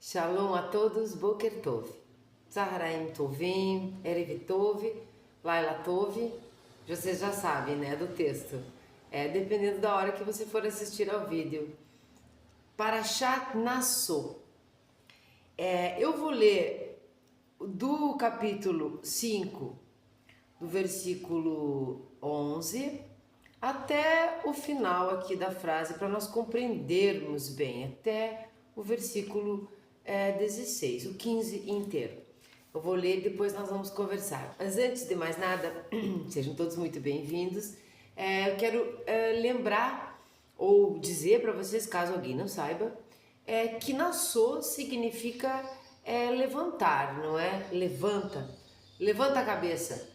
Shalom a todos, Boker Tov. Zaharaim Tovim, Erev Tov, Laila Tov. Vocês já sabem, né, do texto. Dependendo da hora que você for assistir ao vídeo. Parashat Nassau. Eu vou ler do capítulo 5, do versículo 11, até o final aqui da frase, para nós compreendermos bem, até o versículo 16, o 15 inteiro. Eu vou ler e depois nós vamos conversar. Mas antes de mais nada, sejam todos muito bem-vindos. Eu quero lembrar ou dizer para vocês, caso alguém não saiba, que Nassau significa levantar, não é? Levanta a cabeça.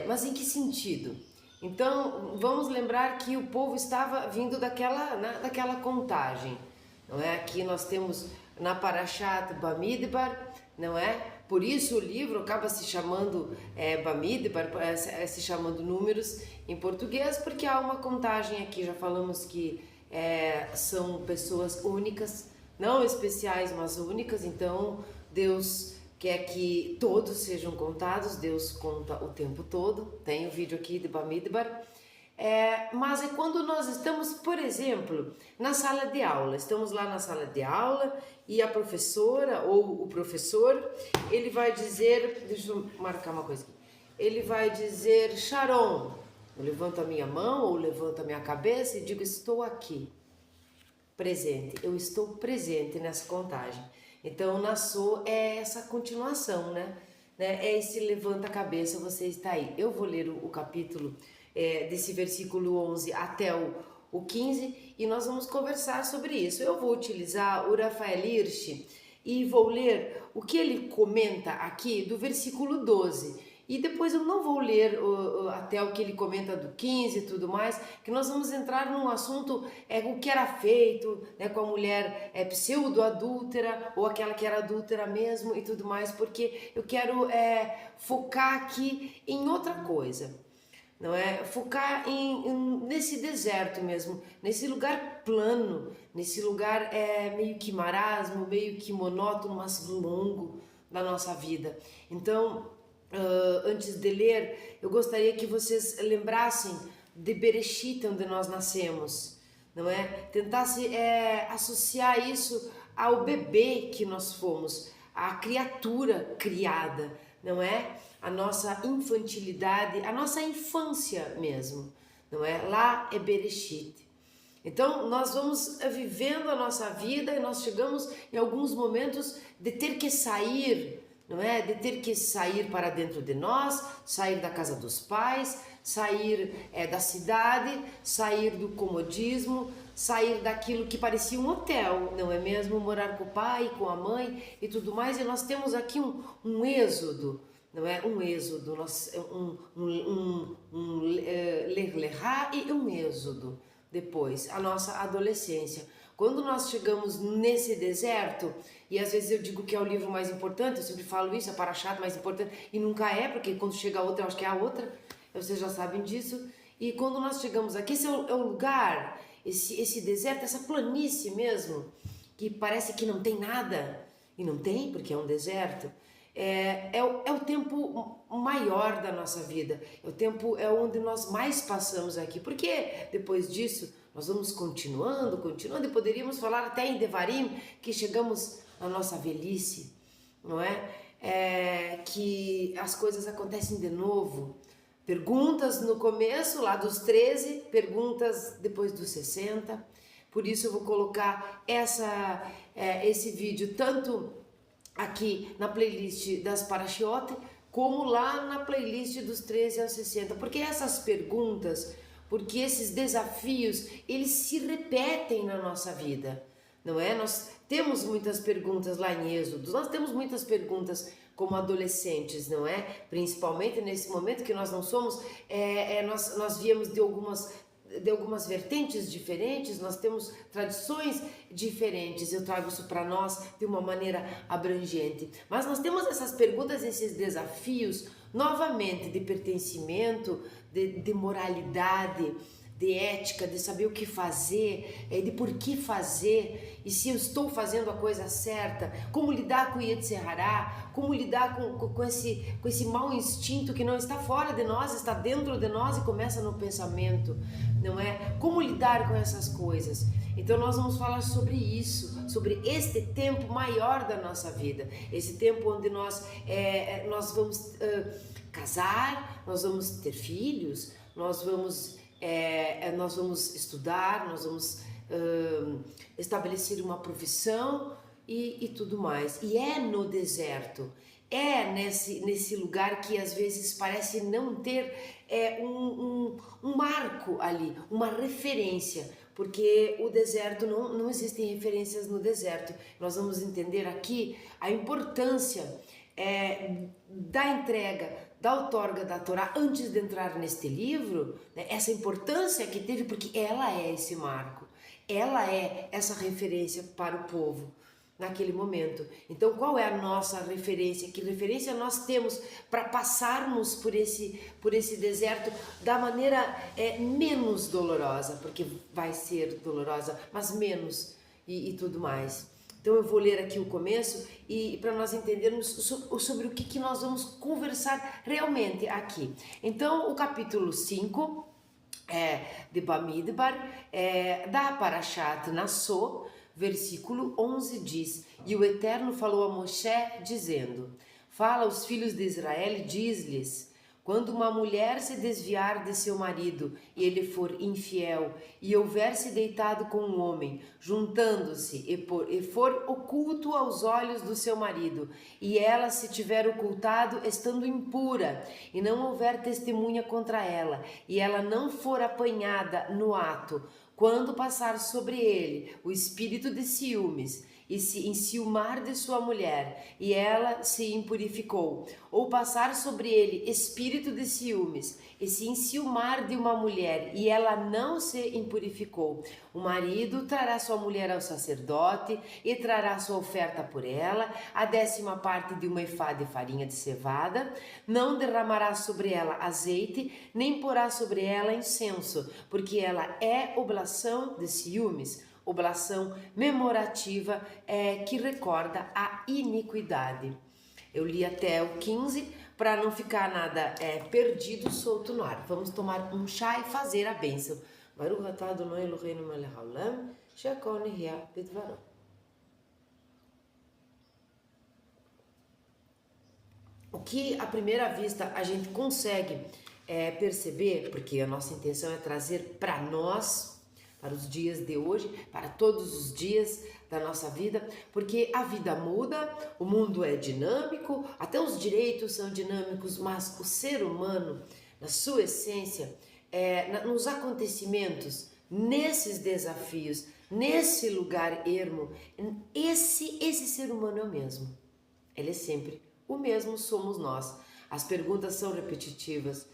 Mas em que sentido? Então, vamos lembrar que o povo estava vindo daquela contagem, não é? Aqui nós temos na Parashat Bamidbar, não é? Por isso o livro acaba se chamando Bamidbar, se chamando números em português, porque há uma contagem aqui, já falamos que são pessoas únicas, não especiais, mas únicas, então Deus quer que todos sejam contados, Deus conta o tempo todo, tem o vídeo aqui de Bamidbar. Mas é quando nós estamos, por exemplo, na sala de aula, estamos lá na sala de aula e a professora ou o professor, ele vai dizer, deixa eu marcar uma coisa aqui, ele vai dizer Sharon, eu levanto a minha mão ou levanto a minha cabeça e digo estou aqui, presente, eu estou presente nessa contagem. Então, Nassau é essa continuação, né? É esse levanta a cabeça, você está aí. Eu vou ler o capítulo desse versículo 11 até o 15 e nós vamos conversar sobre isso. Eu vou utilizar o Rafael Hirsch e vou ler o que ele comenta aqui do versículo 12. E depois eu não vou ler até o que ele comenta do 15 e tudo mais, que nós vamos entrar num assunto, o que era feito, né, com a mulher pseudo-adúltera, ou aquela que era adúltera mesmo e tudo mais, porque eu quero focar aqui em outra coisa, não é? Focar nesse deserto mesmo, nesse lugar plano, nesse lugar meio que marasmo, meio que monótono, mas longo da nossa vida. Então, antes de ler, eu gostaria que vocês lembrassem de Bereshit, onde nós nascemos, não é? Tentasse associar isso ao bebê que nós fomos, à criatura criada, não é? A nossa infantilidade, a nossa infância mesmo, não é? Lá é Bereshit. Então, nós vamos vivendo a nossa vida e nós chegamos em alguns momentos de ter que sair, não é? De ter que sair para dentro de nós, sair da casa dos pais, sair da cidade, sair do comodismo, sair daquilo que parecia um hotel, não é mesmo? Morar com o pai, com a mãe e tudo mais. E nós temos aqui um êxodo, não é? Um êxodo, Lech Lechá e um êxodo depois, a nossa adolescência. Quando nós chegamos nesse deserto, e às vezes eu digo que é o livro mais importante, eu sempre falo isso, a Parashat mais importante, e nunca é, porque quando chega a outra, eu acho que é a outra, vocês já sabem disso. E quando nós chegamos aqui, esse é o lugar, esse deserto, essa planície mesmo, que parece que não tem nada, e não tem, porque é um deserto. É o tempo maior da nossa vida, é onde nós mais passamos aqui, porque depois disso nós vamos continuando e poderíamos falar até em Devarim, que chegamos à nossa velhice, não é? Que as coisas acontecem de novo, perguntas no começo, lá dos 13, perguntas depois dos 60, por isso eu vou colocar esse vídeo tanto aqui na playlist das Parashiot, como lá na playlist dos 13 aos 60, porque essas perguntas, porque esses desafios, eles se repetem na nossa vida, não é? Nós temos muitas perguntas lá em Êxodo, nós temos muitas perguntas como adolescentes, não é? Principalmente nesse momento que nós não somos, nós viemos de algumas vertentes diferentes, nós temos tradições diferentes, eu trago isso para nós de uma maneira abrangente, mas nós temos essas perguntas, esses desafios, novamente, de pertencimento, de moralidade, de ética, de saber o que fazer, de por que fazer, e se eu estou fazendo a coisa certa, como lidar com o Yetzer Hará, como lidar com esse mau instinto que não está fora de nós, está dentro de nós e começa no pensamento, não é? Como lidar com essas coisas? Então nós vamos falar sobre isso, sobre este tempo maior da nossa vida, esse tempo onde nós vamos casar, nós vamos ter filhos, nós vamos estudar, nós vamos estabelecer uma profissão e tudo mais. E é no deserto, é nesse lugar que às vezes parece não ter um marco ali, uma referência, porque o deserto, não existem referências no deserto. Nós vamos entender aqui a importância da entrega, da outorga da Torá antes de entrar neste livro, né, essa importância que teve, porque ela é esse marco, ela é essa referência para o povo naquele momento. Então, qual é a nossa referência? Que referência nós temos para passarmos por esse deserto da maneira menos dolorosa, porque vai ser dolorosa, mas menos e tudo mais. Então eu vou ler aqui o começo e para nós entendermos sobre o que nós vamos conversar realmente aqui. Então o capítulo 5 de Bamidbar da Parashat Nassó, versículo 11 diz: E o Eterno falou a Moshe dizendo: Fala aos filhos de Israel e diz-lhes: Quando uma mulher se desviar de seu marido e ele for infiel e houver se deitado com um homem, juntando-se e for oculto aos olhos do seu marido, e ela se tiver ocultado estando impura, e não houver testemunha contra ela, e ela não for apanhada no ato, quando passar sobre ele o espírito de ciúmes, e se enciumar de sua mulher, e ela se impurificou, ou passar sobre ele espírito de ciúmes, e se enciumar de uma mulher, e ela não se impurificou, o marido trará sua mulher ao sacerdote, e trará sua oferta por ela, a 10ª parte de uma efá de farinha de cevada, não derramará sobre ela azeite, nem porá sobre ela incenso, porque ela é oblação de ciúmes, oblação memorativa que recorda a iniquidade. Eu li até o 15 para não ficar nada perdido, solto no ar. Vamos tomar um chá e fazer a bênção. Baruch atah Adonai Eloheinu melech haolam, she'akol nihya bidvaro. O que à primeira vista a gente consegue perceber, porque a nossa intenção é trazer para nós, para os dias de hoje, para todos os dias da nossa vida, porque a vida muda, o mundo é dinâmico, até os direitos são dinâmicos, mas o ser humano, na sua essência, nos acontecimentos, nesses desafios, nesse lugar ermo, esse ser humano é o mesmo. Ele é sempre o mesmo, somos nós. As perguntas são repetitivas,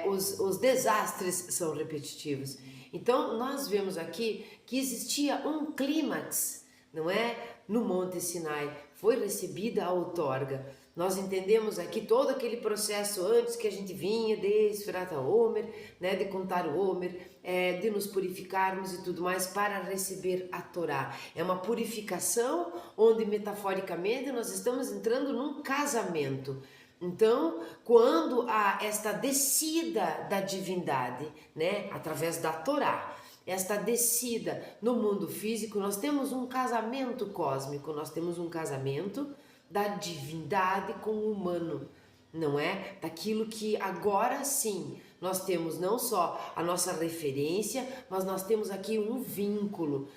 os desastres são repetitivos. Então nós vemos aqui que existia um clímax, não é? No Monte Sinai foi recebida a outorga. Nós entendemos aqui todo aquele processo antes que a gente vinha de Sfirat HaOmer, né, de contar o Homer, de nos purificarmos e tudo mais para receber a Torá. É uma purificação onde metaforicamente nós estamos entrando num casamento. Então, quando há esta descida da divindade, né, através da Torá, esta descida no mundo físico, nós temos um casamento cósmico, nós temos um casamento da divindade com o humano, não é? Daquilo que agora sim nós temos não só a nossa referência, mas nós temos aqui um vínculo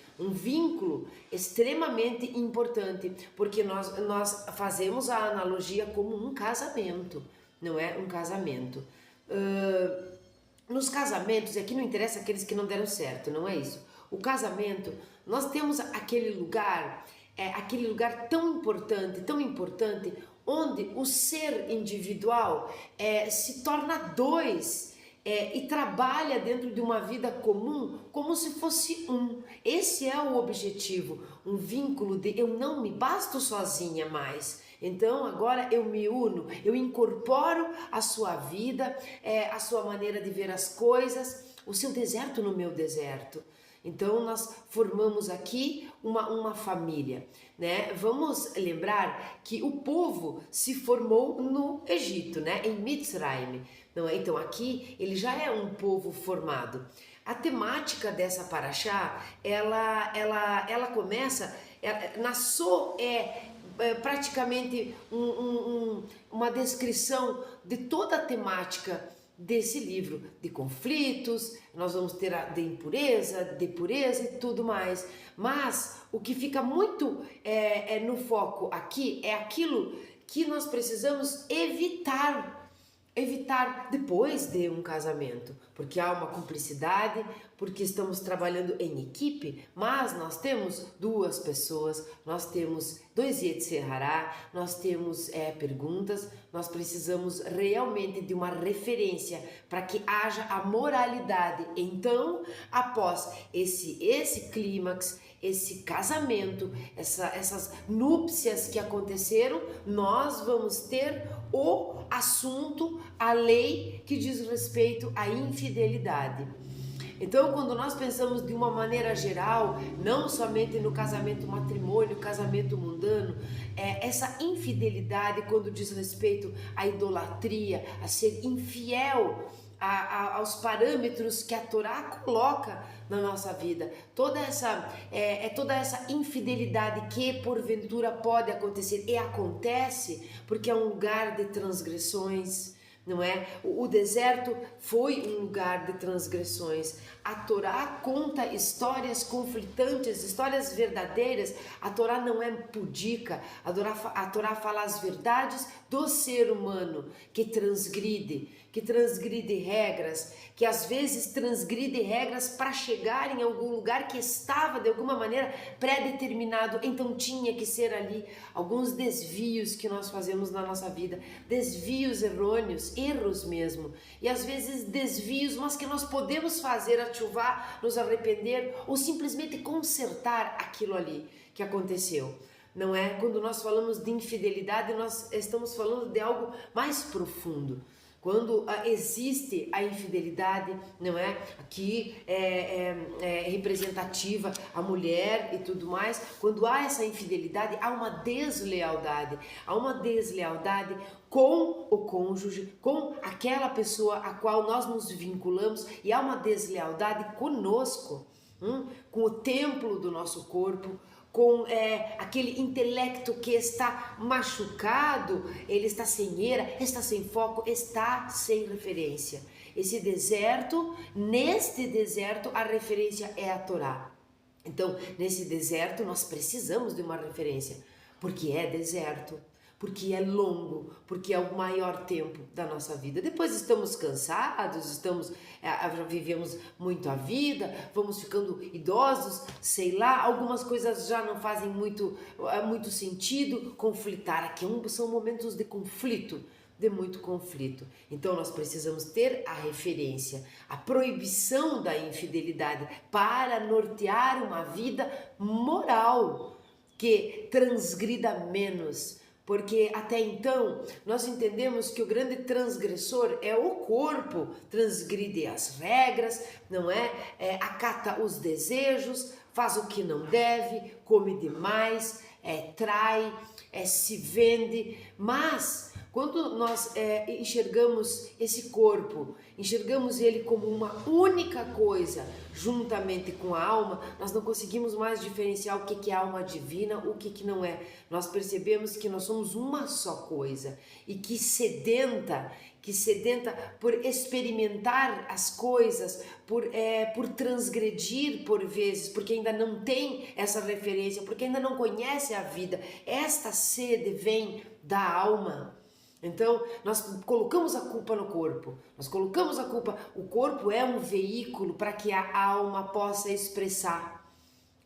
extremamente importante, porque nós fazemos a analogia como um casamento, não é? Um casamento. Nos casamentos, aqui não interessa aqueles que não deram certo, não é isso. O casamento, nós temos aquele lugar tão importante, onde o ser individual se torna dois e trabalha dentro de uma vida comum como se fosse um. Esse é o objetivo, um vínculo de eu não me basto sozinha mais. Então agora eu me uno, eu incorporo a sua vida, a sua maneira de ver as coisas, o seu deserto no meu deserto. Então nós formamos aqui uma família, né? Vamos lembrar que o povo se formou no Egito, né? Em Mitzrayim, não é? Então aqui ele já é um povo formado. A temática dessa paraxá, ela começa, Nassô é praticamente uma descrição de toda a temática desse livro, de conflitos, nós vamos ter de impureza, de pureza e tudo mais. Mas o que fica muito no foco aqui é aquilo que nós precisamos evitar depois de um casamento, porque há uma cumplicidade, porque estamos trabalhando em equipe, mas nós temos duas pessoas, nós temos dois Yetzer Hará, nós temos perguntas, nós precisamos realmente de uma referência para que haja a moralidade. Então, após esse clímax, esse casamento, essas núpcias que aconteceram, nós vamos ter o assunto, a lei que diz respeito à infidelidade. Então, quando nós pensamos de uma maneira geral, não somente no casamento matrimônio, casamento mundano, essa infidelidade quando diz respeito à idolatria, a ser infiel aos parâmetros que a Torá coloca na nossa vida, toda essa infidelidade que porventura pode acontecer e acontece porque é um lugar de transgressões, não é? O deserto foi um lugar de transgressões. A Torá conta histórias conflitantes, histórias verdadeiras. A Torá não é pudica. A Torá fala as verdades do ser humano que transgride regras, que às vezes transgride regras para chegar em algum lugar que estava de alguma maneira pré-determinado, então tinha que ser ali. Alguns desvios que nós fazemos na nossa vida, desvios errôneos, erros mesmo, e às vezes desvios, mas que nós podemos fazer a tchuvá, nos arrepender ou simplesmente consertar aquilo ali que aconteceu. Não é? Quando nós falamos de infidelidade, nós estamos falando de algo mais profundo. Quando existe a infidelidade, não é? Aqui é representativa a mulher e tudo mais. Quando há essa infidelidade, há uma deslealdade. Há uma deslealdade com o cônjuge, com aquela pessoa a qual nós nos vinculamos, e há uma deslealdade conosco, com o templo do nosso corpo, com aquele intelecto que está machucado, ele está sem eira, está sem foco, está sem referência. Esse deserto, neste deserto, a referência é a Torá. Então, nesse deserto, nós precisamos de uma referência, porque é deserto, porque é longo, porque é o maior tempo da nossa vida. Depois estamos cansados, vivemos muito a vida, vamos ficando idosos, sei lá, algumas coisas já não fazem muito sentido conflitar. Aqui são momentos de conflito, de muito conflito. Então nós precisamos ter a referência, a proibição da infidelidade para nortear uma vida moral que transgrida menos. Porque até então nós entendemos que o grande transgressor é o corpo, transgride as regras, não é? Acata os desejos, faz o que não deve, come demais, trai, se vende. Mas quando nós enxergamos esse corpo, enxergamos ele como uma única coisa, juntamente com a alma, nós não conseguimos mais diferenciar o que é alma divina, o que não é. Nós percebemos que nós somos uma só coisa e que sedenta por experimentar as coisas, por transgredir por vezes, porque ainda não tem essa referência, porque ainda não conhece a vida. Esta sede vem da alma. Então, nós colocamos a culpa no corpo, o corpo é um veículo para que a alma possa expressar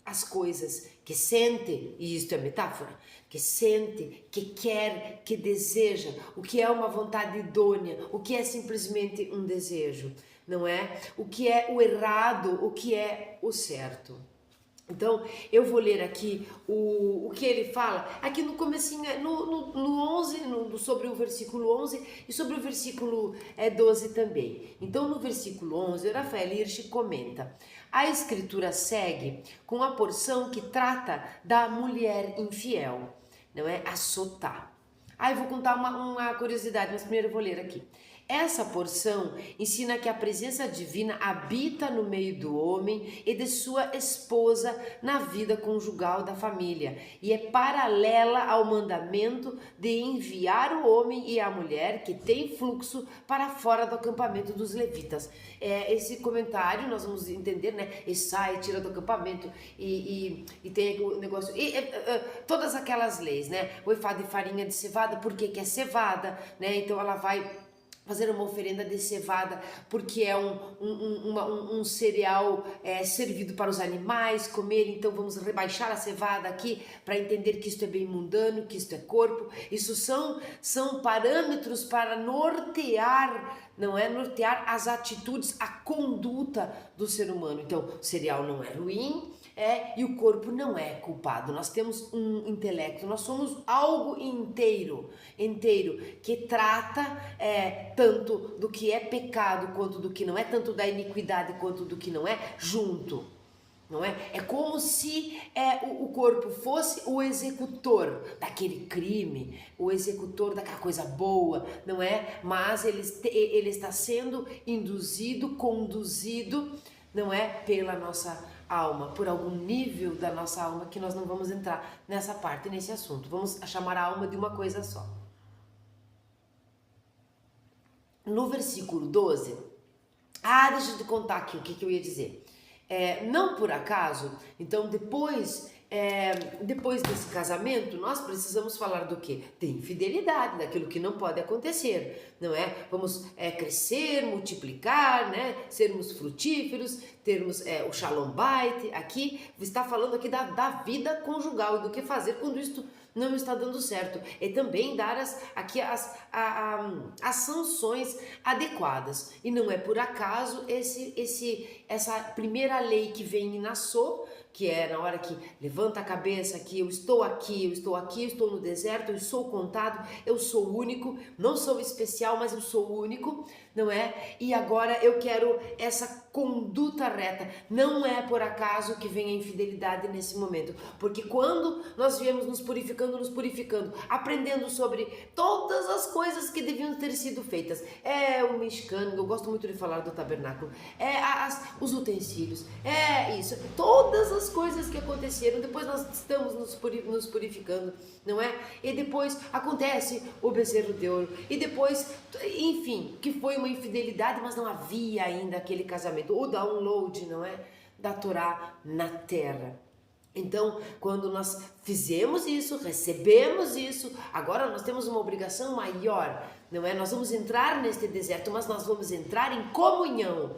as coisas que sente, e isto é metáfora, que sente, que quer, que deseja, o que é uma vontade idônea, o que é simplesmente um desejo, não é? O que é o errado, o que é o certo. Então, eu vou ler aqui o que ele fala, aqui no comecinho, no 11, sobre o versículo 11 e sobre o versículo 12 também. Então, no versículo 11, Rafael Hirsch comenta: a escritura segue com a porção que trata da mulher infiel, não é? A Sotá. Eu vou contar uma curiosidade, mas primeiro eu vou ler aqui. Essa porção ensina que a presença divina habita no meio do homem e de sua esposa na vida conjugal da família e é paralela ao mandamento de enviar o homem e a mulher que tem fluxo para fora do acampamento dos levitas. Esse comentário nós vamos entender, né? E sai, tira do acampamento e tem o negócio, todas aquelas leis, né? O efá de farinha de cevada, por que é cevada, né? Então ela vai fazer uma oferenda de cevada porque é um cereal servido para os animais comer, então vamos rebaixar a cevada aqui para entender que isto é bem mundano, que isto é corpo. Isso são parâmetros para nortear, não é? Nortear as atitudes, a conduta do ser humano. Então, o cereal não é ruim, e o corpo não é culpado. Nós temos um intelecto, nós somos algo inteiro, que trata tanto do que é pecado quanto do que não é, tanto da iniquidade quanto do que não é, junto. Não é? É como se o corpo fosse o executor daquele crime, o executor daquela coisa boa, não é? Mas ele está sendo induzido, conduzido, não é? Pela nossa alma, por algum nível da nossa alma que nós não vamos entrar nessa parte, nesse assunto. Vamos chamar a alma de uma coisa só. No versículo 12, deixa eu te contar aqui o que eu ia dizer. Não por acaso, então depois desse casamento, nós precisamos falar do quê? De infidelidade, daquilo que não pode acontecer, não é? Vamos crescer, multiplicar, né? Sermos frutíferos, termos o Shalom Bait. Aqui está falando aqui da vida conjugal e do que fazer quando isto não está dando certo, e também dar as sanções adequadas. E não é por acaso essa primeira lei que vem em Nassau, que é na hora que levanta a cabeça, que eu estou aqui, eu estou no deserto, eu sou contado, eu sou único, não sou especial, mas eu sou único, não é? E agora eu quero essa conduta reta. Não é por acaso que vem a infidelidade nesse momento, porque quando nós viemos nos purificando, aprendendo sobre todas as coisas que deviam ter sido feitas, o mexicano, eu gosto muito de falar do tabernáculo, os utensílios, isso, todas as coisas que aconteceram, depois nós estamos nos purificando, não é? E depois acontece o bezerro de ouro, e depois, enfim, que foi uma infidelidade, mas não havia ainda aquele casamento, o download, não é? Da Torá na terra. Então, quando nós fizemos isso, recebemos isso, agora nós temos uma obrigação maior, não é? Nós vamos entrar neste deserto, mas nós vamos entrar em comunhão,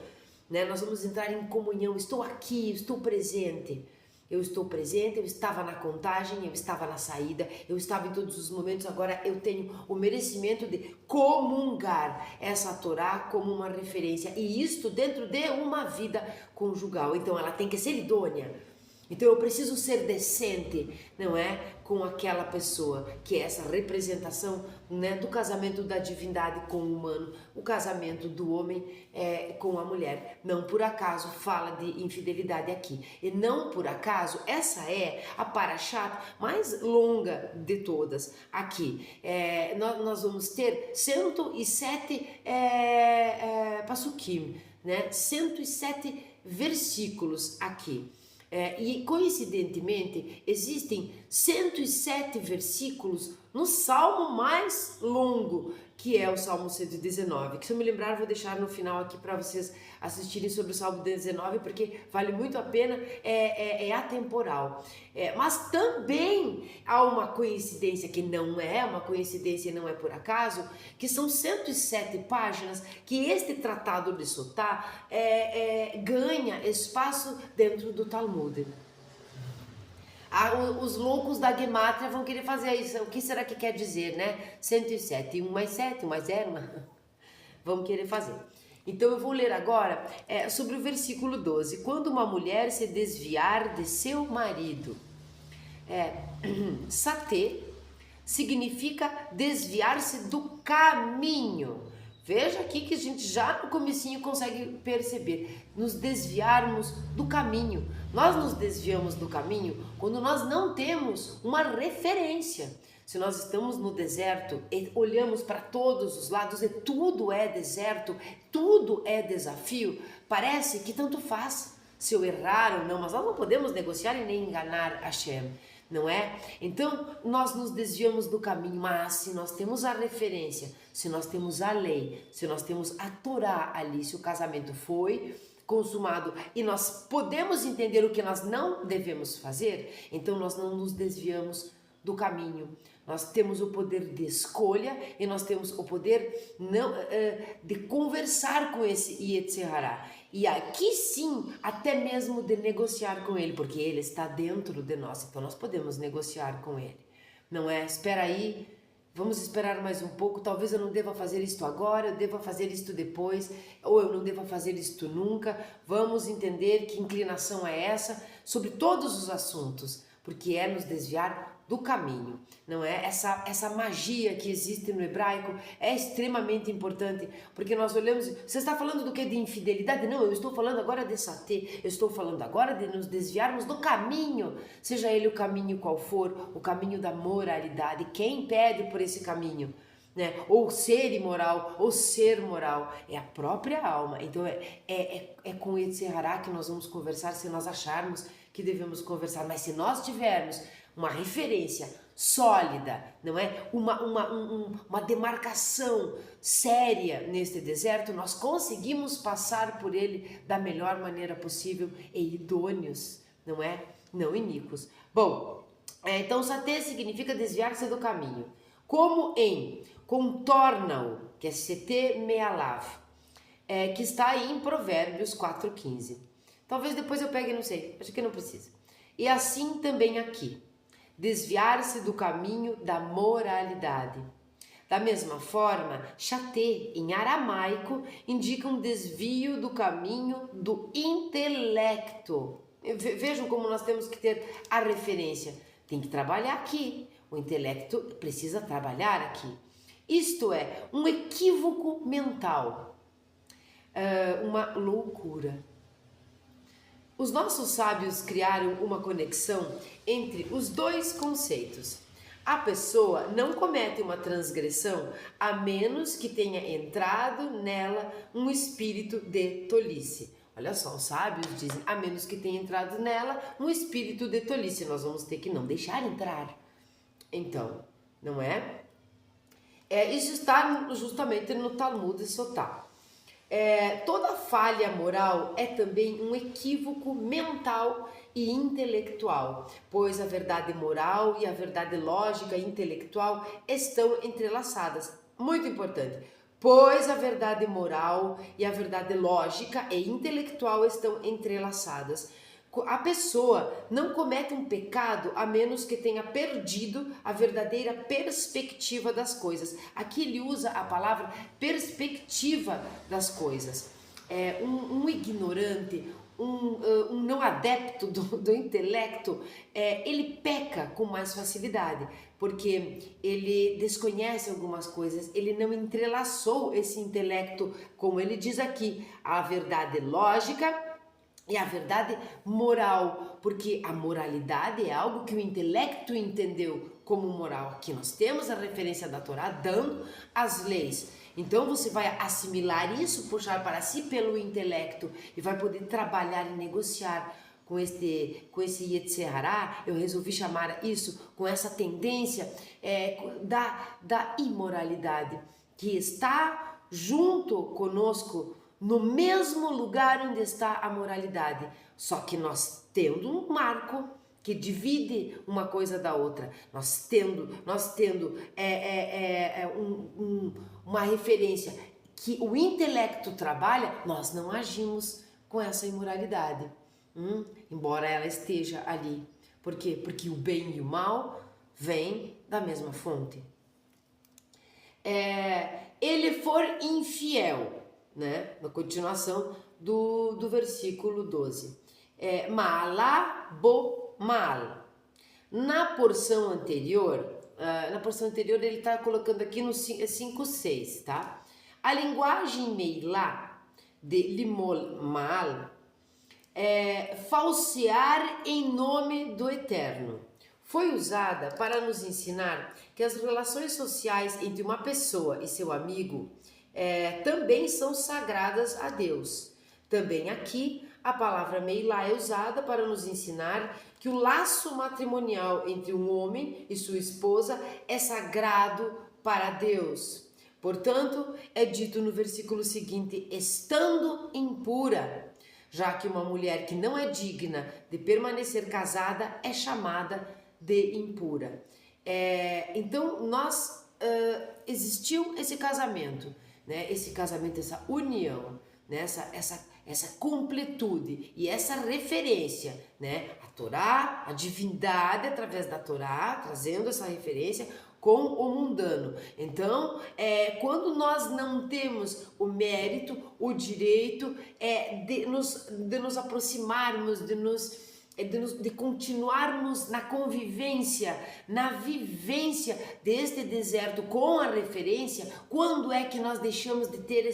né? Nós vamos entrar em comunhão. Estou aqui, estou presente. Eu estou presente, eu estava na contagem, eu estava na saída, eu estava em todos os momentos, agora eu tenho o merecimento de comungar essa Torá como uma referência, e isto dentro de uma vida conjugal. Então ela tem que ser idônea. Então eu preciso ser decente, não é? Com aquela pessoa, que é essa representação, né, do casamento da divindade com o humano, o casamento do homem com a mulher. Não por acaso fala de infidelidade aqui. E não por acaso essa é a parashá mais longa de todas aqui. Nós vamos ter 107 pasukim, né? 107 versículos aqui. E coincidentemente existem 107 versículos no salmo mais longo, que é o Salmo 119, que se eu me lembrar vou deixar no final aqui para vocês assistirem sobre o Salmo 19, porque vale muito a pena, é atemporal. Mas também há uma coincidência, que não é uma coincidência e não é por acaso, que são 107 páginas que este tratado de Sotá ganha espaço dentro do Talmud. Os loucos da Gemátria vão querer fazer isso. O que será que quer dizer, né? 107, 1 mais 7, 1 mais 0, vamos querer fazer. Então eu vou ler agora sobre o versículo 12. Quando uma mulher se desviar de seu marido, satê significa desviar-se do caminho. Veja aqui que a gente já no comecinho consegue perceber, nos desviarmos do caminho. Nós nos desviamos do caminho quando nós não temos uma referência. Se nós estamos no deserto e olhamos para todos os lados e tudo é deserto, tudo é desafio, parece que tanto faz se eu errar ou não, mas nós não podemos negociar e nem enganar Hashem, não é? Então nós nos desviamos do caminho, mas se nós temos a referência, se nós temos a lei, se nós temos a Torá ali, se o casamento foi consumado e nós podemos entender o que nós não devemos fazer, então nós não nos desviamos do caminho. Nós temos o poder de escolha e nós temos o poder de conversar com esse Yetzer Hará. E aqui sim, até mesmo de negociar com ele, porque ele está dentro de nós, então nós podemos negociar com ele. Não é? Espera aí, vamos esperar mais um pouco, talvez eu não deva fazer isto agora, eu deva fazer isto depois, ou eu não deva fazer isto nunca. Vamos entender que inclinação é essa sobre todos os assuntos, porque é nos desviar do caminho, não é? Essa magia que existe no hebraico é extremamente importante, porque nós olhamos, você está falando do que? De infidelidade? Não, eu estou falando agora de satê, eu estou falando agora de nos desviarmos do caminho, seja ele o caminho qual for, o caminho da moralidade. Quem pede por esse caminho? Né? Ou ser imoral, ou ser moral, é a própria alma. Então é com o Yetzer Hará que nós vamos conversar, se nós acharmos que devemos conversar, mas se nós tivermos uma referência sólida, não é? Uma demarcação séria neste deserto, nós conseguimos passar por ele da melhor maneira possível e idôneos, não é? Não iníquos. Bom, então satê significa desviar-se do caminho. Como em contorna-o, que é setê mealav, que está aí em Provérbios 4,15. Talvez depois eu pegue, não sei, acho que não precisa. E assim também aqui. Desviar-se do caminho da moralidade. Da mesma forma, chatê, em aramaico, indica um desvio do caminho do intelecto. Vejam como nós temos que ter a referência. Tem que trabalhar aqui. O intelecto precisa trabalhar aqui. Isto é, um equívoco mental. Uma loucura. Os nossos sábios criaram uma conexão entre os dois conceitos. A pessoa não comete uma transgressão a menos que tenha entrado nela um espírito de tolice. Olha só, os sábios dizem, a menos que tenha entrado nela um espírito de tolice. Nós vamos ter que não deixar entrar. Então, não é? Isso está justamente no Talmud Sotá. Toda falha moral é também um equívoco mental e intelectual, pois a verdade moral e a verdade lógica e intelectual estão entrelaçadas. Muito importante. Pois a verdade moral e a verdade lógica e intelectual estão entrelaçadas. A pessoa não comete um pecado a menos que tenha perdido a verdadeira perspectiva das coisas. Aqui ele usa a palavra perspectiva das coisas. Um ignorante, um não adepto do intelecto, ele peca com mais facilidade, porque ele desconhece algumas coisas, ele não entrelaçou esse intelecto, como ele diz aqui, a verdade lógica e a verdade moral, porque a moralidade é algo que o intelecto entendeu como moral. Aqui nós temos a referência da Torá dando as leis. Então você vai assimilar isso, puxar para si pelo intelecto e vai poder trabalhar e negociar com esse Yetzer Hará. Eu resolvi chamar isso com essa tendência da imoralidade que está junto conosco no mesmo lugar onde está a moralidade, só que nós tendo um marco que divide uma coisa da outra, nós tendo uma referência que o intelecto trabalha, nós não agimos com essa imoralidade, embora ela esteja ali. Por quê? Porque o bem e o mal vêm da mesma fonte. Ele for infiel, né? Na continuação do versículo 12. Ma'ala bo mal. Na porção anterior ele está colocando aqui no 5:6, tá? A linguagem meilá de limol mal é falsear em nome do Eterno. Foi usada para nos ensinar que as relações sociais entre uma pessoa e seu amigo também são sagradas a Deus. Também aqui, a palavra meilá é usada para nos ensinar que o laço matrimonial entre um homem e sua esposa é sagrado para Deus. Portanto, é dito no versículo seguinte, estando impura, já que uma mulher que não é digna de permanecer casada é chamada de impura. Então, existiu esse casamento, né? Esse casamento, essa união, né? essa completude e essa referência, né? A Torá, a divindade através da Torá, trazendo essa referência com o mundano. Então, quando nós não temos o mérito, o direito de nos aproximarmos, de continuarmos na convivência, na vivência deste deserto com a referência, quando é que nós deixamos de ter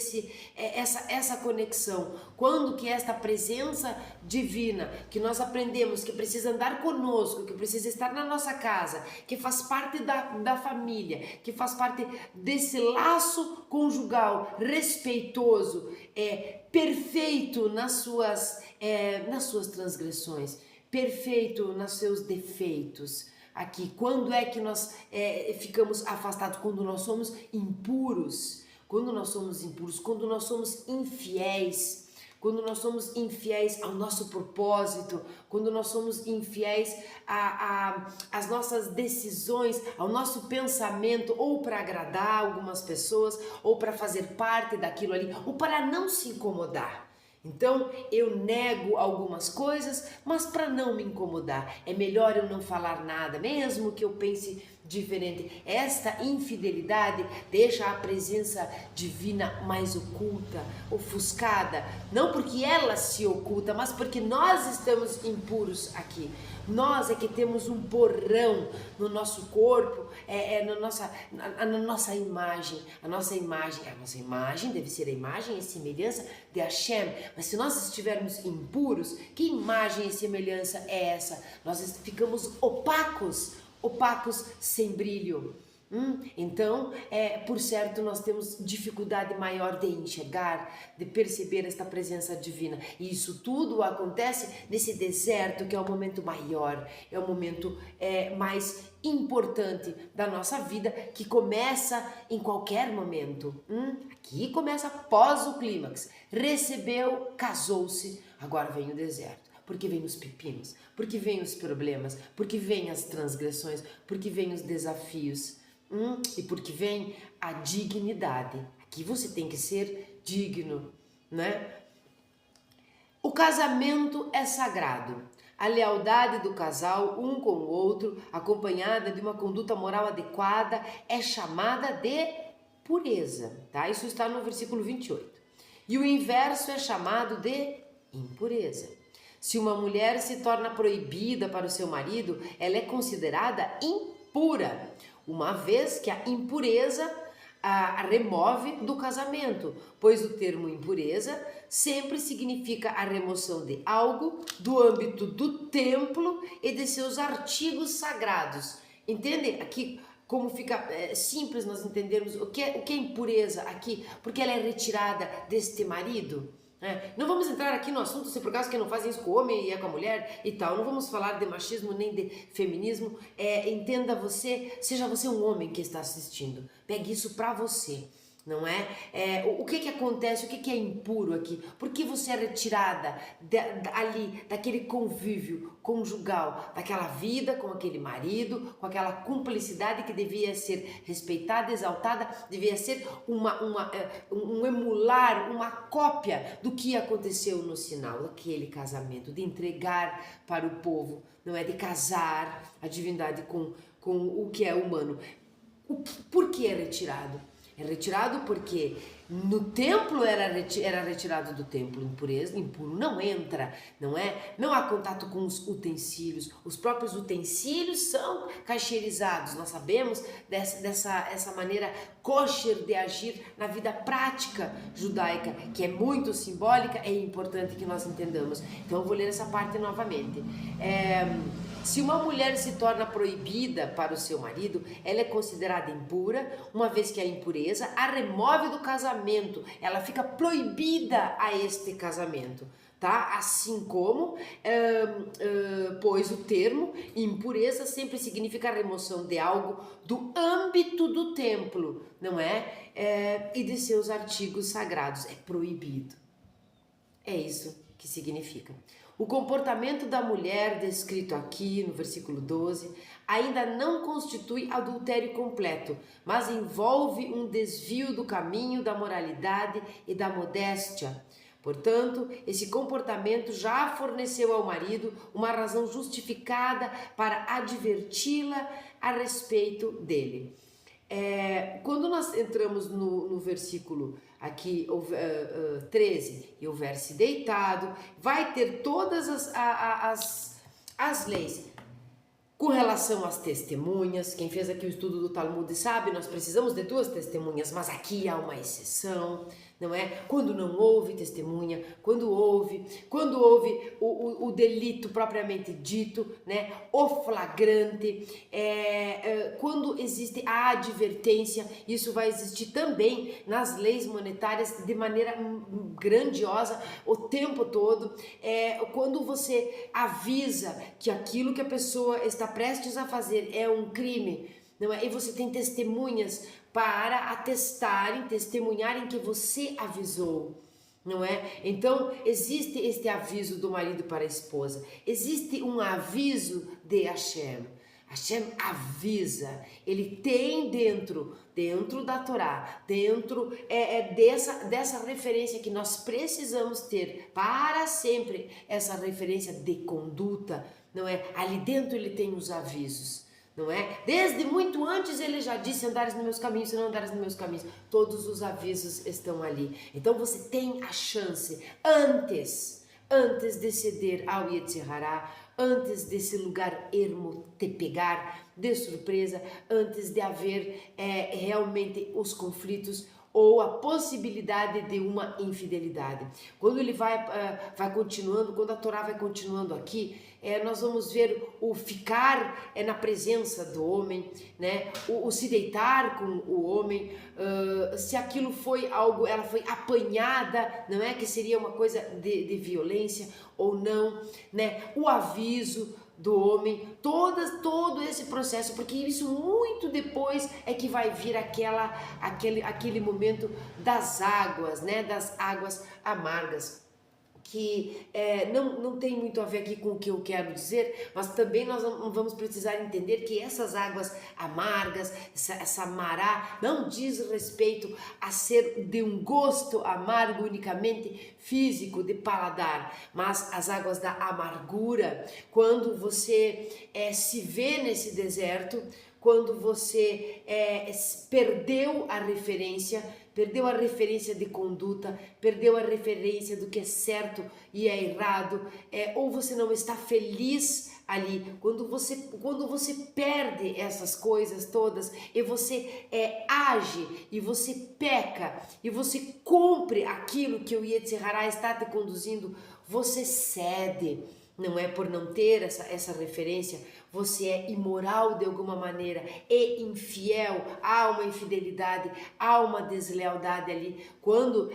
essa conexão? Quando que esta presença divina, que nós aprendemos que precisa andar conosco, que precisa estar na nossa casa, que faz parte da família, que faz parte desse laço conjugal respeitoso, perfeito nas suas transgressões, perfeito nos seus defeitos. Aqui, quando é que nós ficamos afastados? Quando nós somos impuros, quando nós somos infiéis, quando nós somos infiéis ao nosso propósito, quando nós somos infiéis às nossas decisões, ao nosso pensamento, ou para agradar algumas pessoas, ou para fazer parte daquilo ali, ou para não se incomodar. Então, eu nego algumas coisas, mas para não me incomodar, é melhor eu não falar nada, mesmo que eu pense diferente. Esta infidelidade deixa a presença divina mais oculta, ofuscada, não porque ela se oculta, mas porque nós estamos impuros aqui. Nós é que temos um borrão no nosso corpo, na nossa imagem. A nossa imagem deve ser a imagem e semelhança de Hashem. Mas se nós estivermos impuros, que imagem e semelhança é essa? Nós ficamos opacos sem brilho. Então, por certo, nós temos dificuldade maior de enxergar, de perceber esta presença divina. E isso tudo acontece nesse deserto, que é o momento maior, é o momento mais importante da nossa vida, que começa em qualquer momento. Aqui começa após o clímax. Recebeu, casou-se, agora vem o deserto. Porque vem os pepinos, porque vem os problemas, porque vem as transgressões, porque vem os desafios. E porque vem a dignidade. Aqui você tem que ser digno, né? O casamento é sagrado. A lealdade do casal um com o outro, acompanhada de uma conduta moral adequada, é chamada de pureza, tá? Isso está no versículo 28. E o inverso é chamado de impureza. Se uma mulher se torna proibida para o seu marido, ela é considerada impura, uma vez que a impureza a remove do casamento, pois o termo impureza sempre significa a remoção de algo do âmbito do templo e de seus artigos sagrados. Entende aqui como fica simples nós entendermos o que é impureza aqui, porque ela é retirada deste marido? Não vamos entrar aqui no assunto se por acaso que não fazem isso com o homem e é com a mulher e tal, não vamos falar de machismo nem de feminismo. Entenda você, seja você um homem que está assistindo, pegue isso para você, não é? O que acontece, o que é impuro aqui? Por que você é retirada ali, daquele convívio conjugal, daquela vida com aquele marido, com aquela cumplicidade que devia ser respeitada, exaltada, devia ser um emular, uma cópia do que aconteceu no sinal daquele casamento, de entregar para o povo, não é? De casar a divindade com o que é humano. Por que é retirado? É retirado porque no templo era retirado do templo. Impureza, impuro não entra, não é? Não há contato com os utensílios. Os próprios utensílios são cacheirizados. Nós sabemos essa maneira kosher de agir na vida prática judaica, que é muito simbólica, é importante que nós entendamos. Então eu vou ler essa parte novamente. Se uma mulher se torna proibida para o seu marido, ela é considerada impura, uma vez que a impureza a remove do casamento, ela fica proibida a este casamento, tá? Assim como, pois o termo impureza sempre significa a remoção de algo do âmbito do templo, não é? E de seus artigos sagrados, é proibido. É isso que significa. O comportamento da mulher descrito aqui no versículo 12 ainda não constitui adultério completo, mas envolve um desvio do caminho da moralidade e da modéstia. Portanto, esse comportamento já forneceu ao marido uma razão justificada para adverti-la a respeito dele. Quando nós entramos no versículo aqui 13 e houver-se deitado, vai ter todas as leis com relação às testemunhas. Quem fez aqui o estudo do Talmud sabe, nós precisamos de 2 testemunhas, mas aqui há uma exceção, não é? Quando não houve testemunha, quando houve o delito propriamente dito, né? O flagrante, quando existe a advertência, isso vai existir também nas leis monetárias de maneira grandiosa o tempo todo. Quando você avisa que aquilo que a pessoa está prestes a fazer é um crime, não é? E você tem testemunhas para atestarem, testemunharem que você avisou, não é? Então, existe este aviso do marido para a esposa, existe um aviso de Hashem. Hashem avisa, ele tem dentro da Torá, dentro dessa referência que nós precisamos ter para sempre, essa referência de conduta, não é? Ali dentro ele tem os avisos, não é? Desde muito antes ele já disse: andares nos meus caminhos, se não andares nos meus caminhos. Todos os avisos estão ali. Então você tem a chance, antes de ceder ao Yetzer Hará, antes desse lugar ermo te pegar de surpresa, antes de haver realmente os conflitos ou a possibilidade de uma infidelidade. Quando ele vai continuando, quando a Torá vai continuando aqui, nós vamos ver o ficar na presença do homem, né? O se deitar com o homem, se aquilo foi algo, ela foi apanhada, não é? Que seria uma coisa de violência ou não, né? O aviso do homem, todo esse processo, porque isso muito depois é que vai vir aquele momento das águas, né? Das águas amargas, que não tem muito a ver aqui com o que eu quero dizer, mas também nós vamos precisar entender que essas águas amargas, essa mará, não diz respeito a ser de um gosto amargo unicamente físico, de paladar, mas as águas da amargura, quando você se vê nesse deserto, quando você perdeu a referência de conduta, perdeu a referência do que é certo e é errado, ou você não está feliz ali, quando você perde essas coisas todas e você age e você peca e você cumpre aquilo que o Yetzer Hará está te conduzindo, você cede. Não é por não ter essa referência, você é imoral de alguma maneira e infiel, há uma infidelidade, há uma deslealdade ali. Quando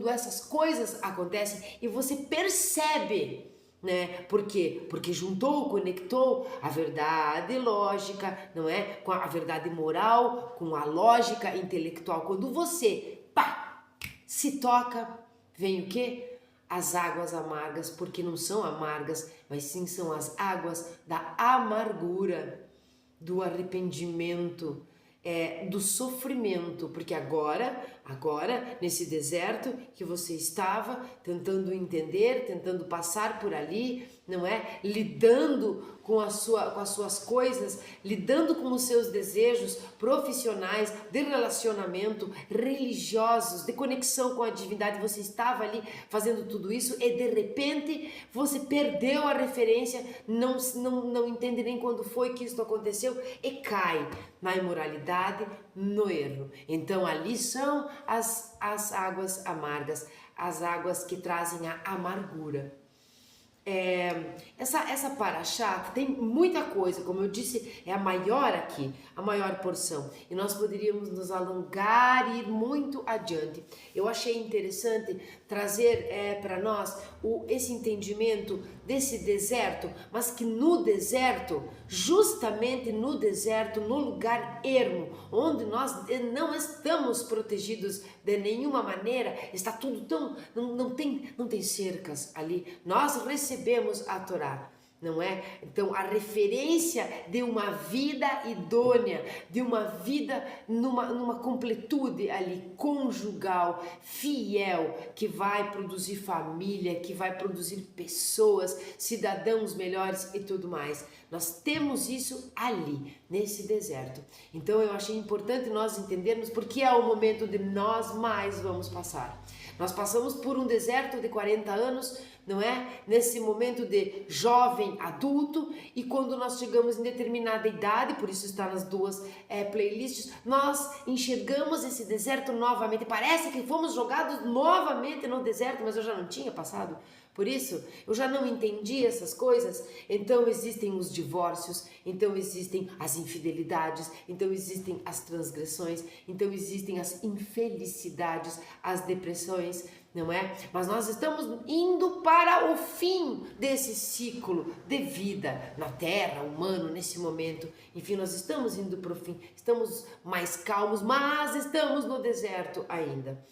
essas coisas acontecem e você percebe, né? Por quê? Porque conectou a verdade lógica, não é? Com a verdade moral, com a lógica intelectual. Quando você, se toca, vem o quê? As águas amargas, porque não são amargas, mas sim são as águas da amargura, do arrependimento, do sofrimento, porque agora, nesse deserto que você estava tentando entender, tentando passar por ali, não é? Lidando com as suas coisas, lidando com os seus desejos profissionais, de relacionamento, religiosos, de conexão com a divindade. Você estava ali fazendo tudo isso e de repente você perdeu a referência, não entende nem quando foi que isso aconteceu e cai na imoralidade, no erro. Então ali são as águas amargas, as águas que trazem a amargura. Essa paraxá tem muita coisa, como eu disse, é a maior aqui, a maior porção, e nós poderíamos nos alongar e ir muito adiante. Eu achei interessante trazer para nós esse entendimento desse deserto, mas que no deserto, justamente no deserto, no lugar ermo, onde nós não estamos protegidos de nenhuma maneira, está tudo tão, não tem cercas ali, nós recebemos a Torá, não é? Então a referência de uma vida idônea, de uma vida numa completude ali, conjugal, fiel, que vai produzir família, que vai produzir pessoas, cidadãos melhores e tudo mais. Nós temos isso ali, nesse deserto. Então eu achei importante nós entendermos porque é o momento de nós mais vamos passar. Nós passamos por um deserto de 40 anos, não é? Nesse momento de jovem, adulto, e quando nós chegamos em determinada idade, por isso está nas duas playlists, nós enxergamos esse deserto novamente. Parece que fomos jogados novamente no deserto, mas eu já não tinha passado por isso, eu já não entendi essas coisas. Então existem os divórcios, então existem as infidelidades, então existem as transgressões, então existem as infelicidades, as depressões, não é? Mas nós estamos indo para o fim desse ciclo de vida na Terra, humano, nesse momento. Enfim, nós estamos indo para o fim, estamos mais calmos, mas estamos no deserto ainda.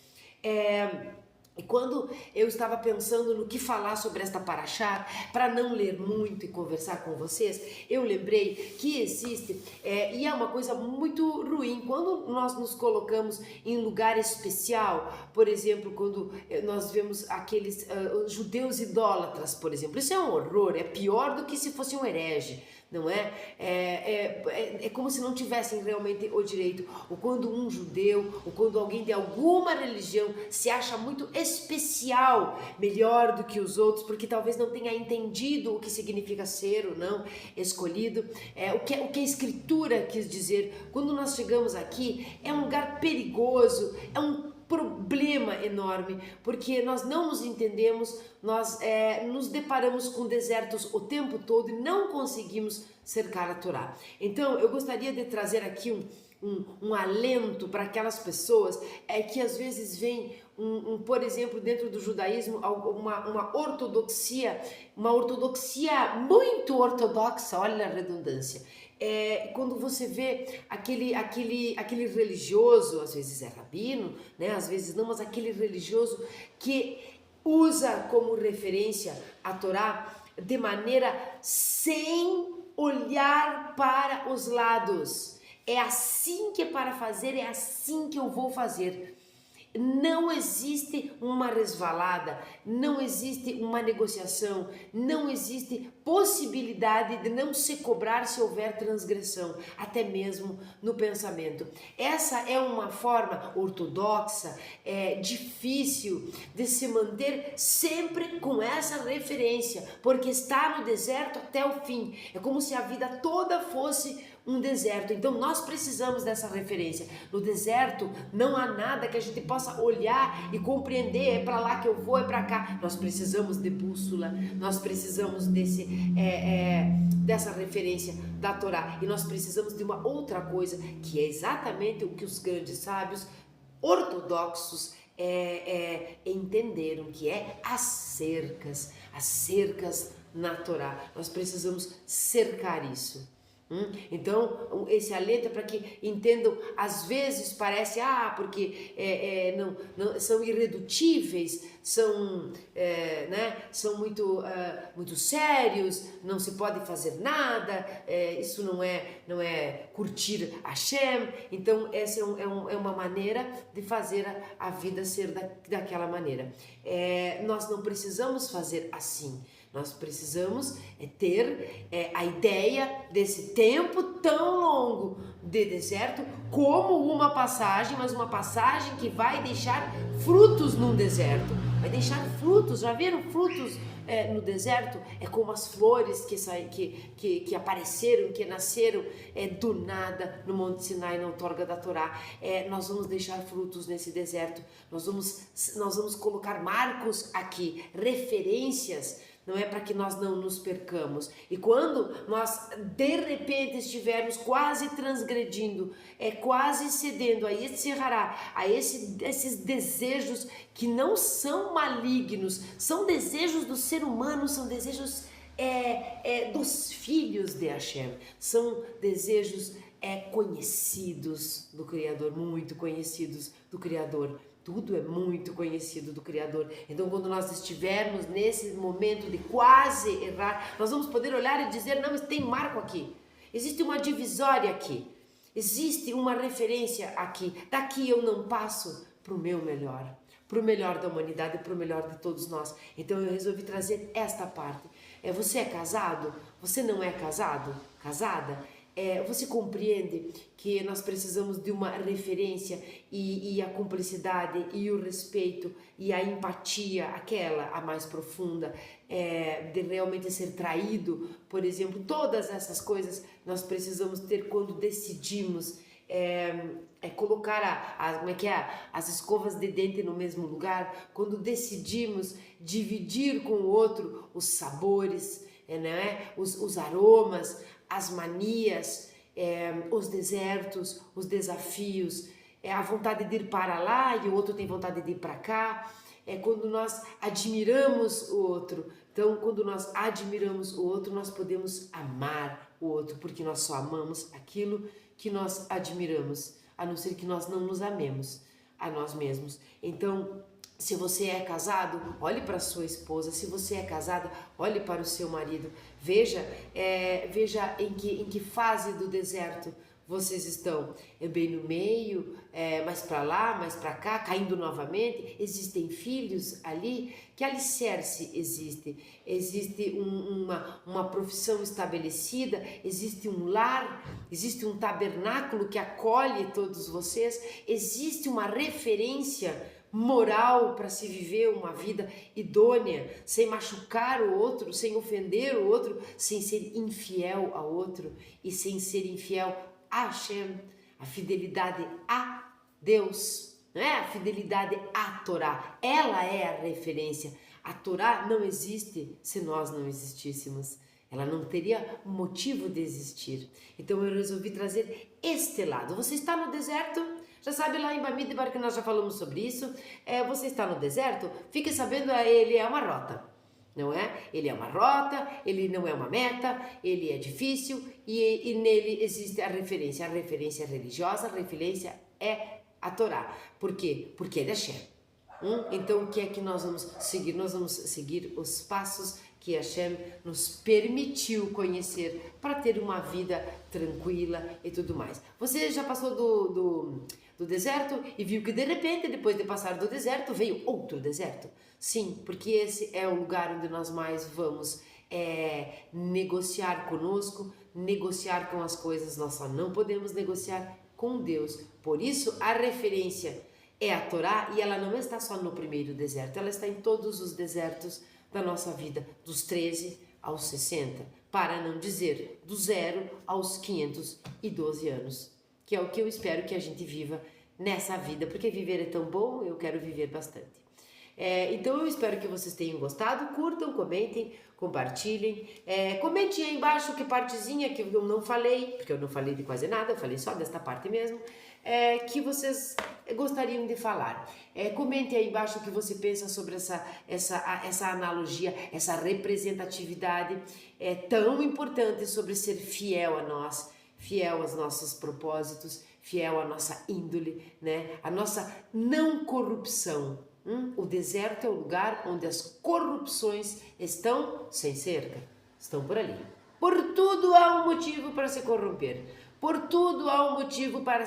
E quando eu estava pensando no que falar sobre esta paraxá, para não ler muito e conversar com vocês, eu lembrei que existe, e é uma coisa muito ruim, quando nós nos colocamos em lugar especial, por exemplo, quando nós vemos aqueles judeus idólatras, por exemplo, isso é um horror, é pior do que se fosse um herege. Não é? É como se não tivessem realmente o direito. Ou quando um judeu, ou quando alguém de alguma religião se acha muito especial, melhor do que os outros, porque talvez não tenha entendido o que significa ser ou não escolhido, o que a Escritura quis dizer. Quando nós chegamos aqui, é um lugar perigoso, é um problema enorme, porque nós não nos entendemos, nós nos deparamos com desertos o tempo todo e não conseguimos cercar a Torá. Então eu gostaria de trazer aqui um alento para aquelas pessoas que às vezes vem por exemplo, dentro do judaísmo, uma ortodoxia muito ortodoxa, olha a redundância. Quando você vê aquele religioso, às vezes é rabino, né? Às vezes não, mas aquele religioso que usa como referência a Torá de maneira sem olhar para os lados. É assim que é para fazer, é assim que eu vou fazer. Não existe uma resvalada, não existe uma negociação, não existe possibilidade de não se cobrar se houver transgressão, até mesmo no pensamento. Essa é uma forma ortodoxa, difícil de se manter sempre com essa referência, porque está no deserto até o fim. É como se a vida toda fosse um deserto. Então nós precisamos dessa referência. No deserto não há nada que a gente possa olhar e compreender, é para lá que eu vou, é para cá. Nós precisamos de bússola, nós precisamos dessa referência da Torá, e nós precisamos de uma outra coisa, que é exatamente o que os grandes sábios ortodoxos entenderam, que é as cercas na Torá. Nós precisamos cercar isso. Então esse alento é para que entendam. Às vezes parece porque não são irredutíveis, são muito sérios, não se pode fazer nada, isso não é curtir Hashem. Então essa é uma maneira de fazer a vida ser daquela maneira. Nós não precisamos fazer assim. Nós precisamos ter a ideia desse tempo tão longo de deserto como uma passagem, mas uma passagem que vai deixar frutos num deserto. Vai deixar frutos, já viram frutos no deserto? É como as flores que apareceram, que nasceram do nada no Monte Sinai, na outorga da Torá. Nós vamos deixar frutos nesse deserto, nós vamos colocar marcos aqui, referências, não é, para que nós não nos percamos. E quando nós de repente estivermos quase transgredindo, quase cedendo a esse hará, a esses desejos que não são malignos, são desejos do ser humano, são desejos dos filhos de Hashem, são desejos conhecidos do Criador, muito conhecidos do Criador. Tudo é muito conhecido do Criador. Então, quando nós estivermos nesse momento de quase errar, nós vamos poder olhar e dizer, não, mas tem marco aqui. Existe uma divisória aqui. Existe uma referência aqui. Daqui eu não passo para o meu melhor. Para o melhor da humanidade, para o melhor de todos nós. Então, eu resolvi trazer esta parte. Você é casado? Você não é casado? Casada? Você compreende que nós precisamos de uma referência e a cumplicidade e o respeito e a empatia, a mais profunda, de realmente ser traído, por exemplo, todas essas coisas nós precisamos ter quando decidimos colocar as escovas de dente no mesmo lugar, quando decidimos dividir com o outro os sabores, os aromas, as manias, os desertos, os desafios, a vontade de ir para lá e o outro tem vontade de ir para cá, quando nós admiramos o outro. Então, quando nós admiramos o outro, nós podemos amar o outro, porque nós só amamos aquilo que nós admiramos, a não ser que nós não nos amemos a nós mesmos. Então, se você é casado, olhe para sua esposa. Se você é casada, olhe para o seu marido. Veja em que fase do deserto vocês estão. Bem no meio, mais para lá, mais para cá, caindo novamente. Existem filhos ali? Que alicerce existe? Existe uma profissão estabelecida? Existe um lar? Existe um tabernáculo que acolhe todos vocês? Existe uma referência moral para se viver uma vida idônea, sem machucar o outro, sem ofender o outro, sem ser infiel ao outro e sem ser infiel a Hashem, a fidelidade a Deus, a fidelidade à Torá, ela é a referência. A Torá não existe se nós não existíssemos. Ela não teria motivo de existir. Então eu resolvi trazer este lado. Você está no deserto? Já sabe, lá em Bamidbar, que nós já falamos sobre isso, você está no deserto, fique sabendo, ele é uma rota, não é? Ele é uma rota, ele não é uma meta, ele é difícil e nele existe a referência é religiosa, a referência é a Torá. Por quê? Porque ele é Hashem. Então, o que é que nós vamos seguir? Nós vamos seguir os passos que Hashem nos permitiu conhecer para ter uma vida tranquila e tudo mais. Você já passou do deserto e viu que de repente, depois de passar do deserto, veio outro deserto? Sim, porque esse é o lugar onde nós mais vamos negociar conosco, negociar com as coisas. Nós só não podemos negociar com Deus. Por isso, a referência é a Torá, e ela não está só no primeiro deserto, ela está em todos os desertos da nossa vida, dos 13 aos 60, para não dizer do 0 aos 512 anos, que é o que eu espero que a gente viva nessa vida, porque viver é tão bom, eu quero viver bastante. Então eu espero que vocês tenham gostado, curtam, comentem, compartilhem, comentem aí embaixo que partezinha que eu não falei, porque eu não falei de quase nada, eu falei só desta parte mesmo, que vocês gostariam de falar. Comente aí embaixo o que você pensa sobre essa analogia, essa representatividade tão importante sobre ser fiel a nós, fiel aos nossos propósitos, fiel à nossa índole, né? A nossa não corrupção. O deserto é o lugar onde as corrupções estão sem cerca, estão por ali. Por tudo há um motivo para se corromper. Por tudo há um motivo para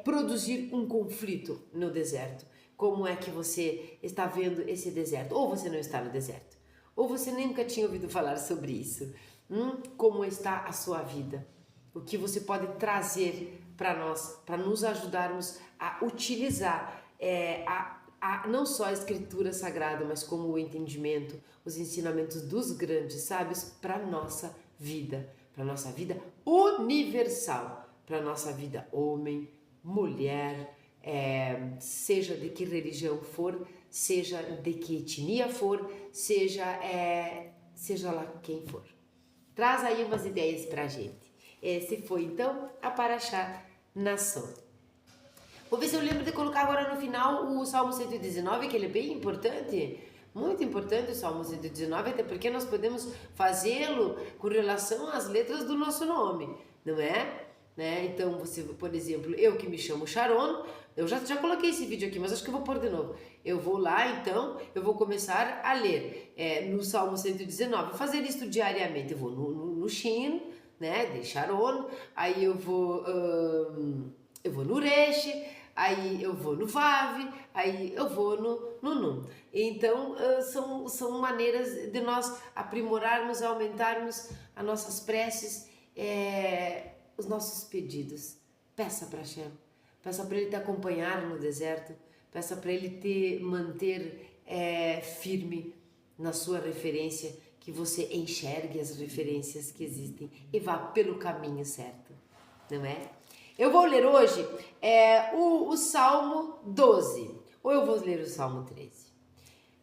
produzir um conflito no deserto. Como é que você está vendo esse deserto? Ou você não está no deserto? Ou você nunca tinha ouvido falar sobre isso? Como está a sua vida? O que você pode trazer para nós, para nos ajudarmos a utilizar não só a escritura sagrada, mas como o entendimento, os ensinamentos dos grandes sábios para nossa vida universal, para nossa vida homem, mulher, seja de que religião for, seja de que etnia for, seja lá quem for. Traz aí umas ideias pra gente. Esse foi então a Paraxá Nação. Vou ver se eu lembro de colocar agora no final o Salmo 119, que ele é bem importante. Muito importante o Salmo 119, até porque nós podemos fazê-lo com relação às letras do nosso nome, não é? Né? Então, você, por exemplo, eu que me chamo Sharon, eu já coloquei esse vídeo aqui, mas acho que eu vou pôr de novo. Eu vou lá, então, eu vou começar a ler no Salmo 119, fazer isso diariamente. Eu vou no Shin, né, de Sharon, aí eu vou no Resh, aí eu vou no Vav, aí eu vou no Nun. Então, são maneiras de nós aprimorarmos, aumentarmos as nossas preces, os nossos pedidos. Peça para Hashem, peça para Ele te acompanhar no deserto, peça para Ele te manter firme na sua referência, que você enxergue as referências que existem e vá pelo caminho certo, não é? Eu vou ler hoje o Salmo 12, ou eu vou ler o Salmo 13?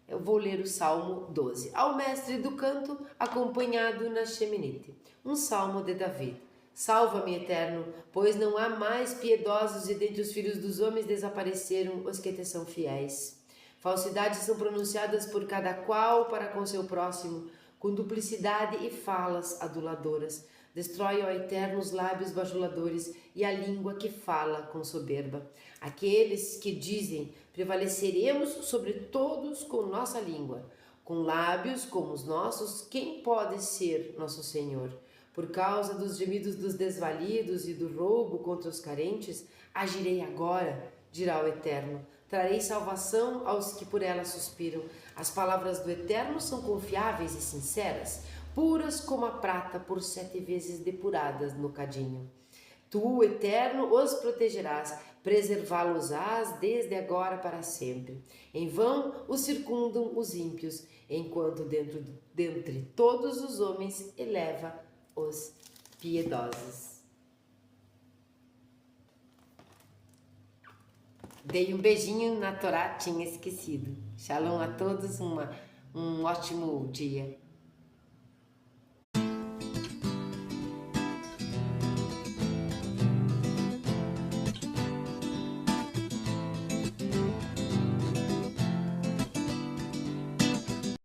Eu vou ler o Salmo 12. Ao mestre do canto, acompanhado na Sheminite. Um salmo de Davi. Salva-me, Eterno, pois não há mais piedosos e dentre os filhos dos homens desapareceram os que te são fiéis. Falsidades são pronunciadas por cada qual para com seu próximo, com duplicidade e falas aduladoras. Destrói, ó Eterno, os lábios bajuladores e a língua que fala com soberba. Aqueles que dizem, prevaleceremos sobre todos com nossa língua. Com lábios como os nossos, quem pode ser nosso Senhor? Por causa dos gemidos dos desvalidos e do roubo contra os carentes, agirei agora, dirá o Eterno. Trarei salvação aos que por ela suspiram. As palavras do Eterno são confiáveis e sinceras, puras como a prata por 7 vezes depuradas no cadinho. Tu, Eterno, os protegerás, preservá-los-ás desde agora para sempre. Em vão os circundam os ímpios, enquanto dentre todos os homens eleva os piedosos. Dei um beijinho na Torá, tinha esquecido. Shalom a todos, um ótimo dia.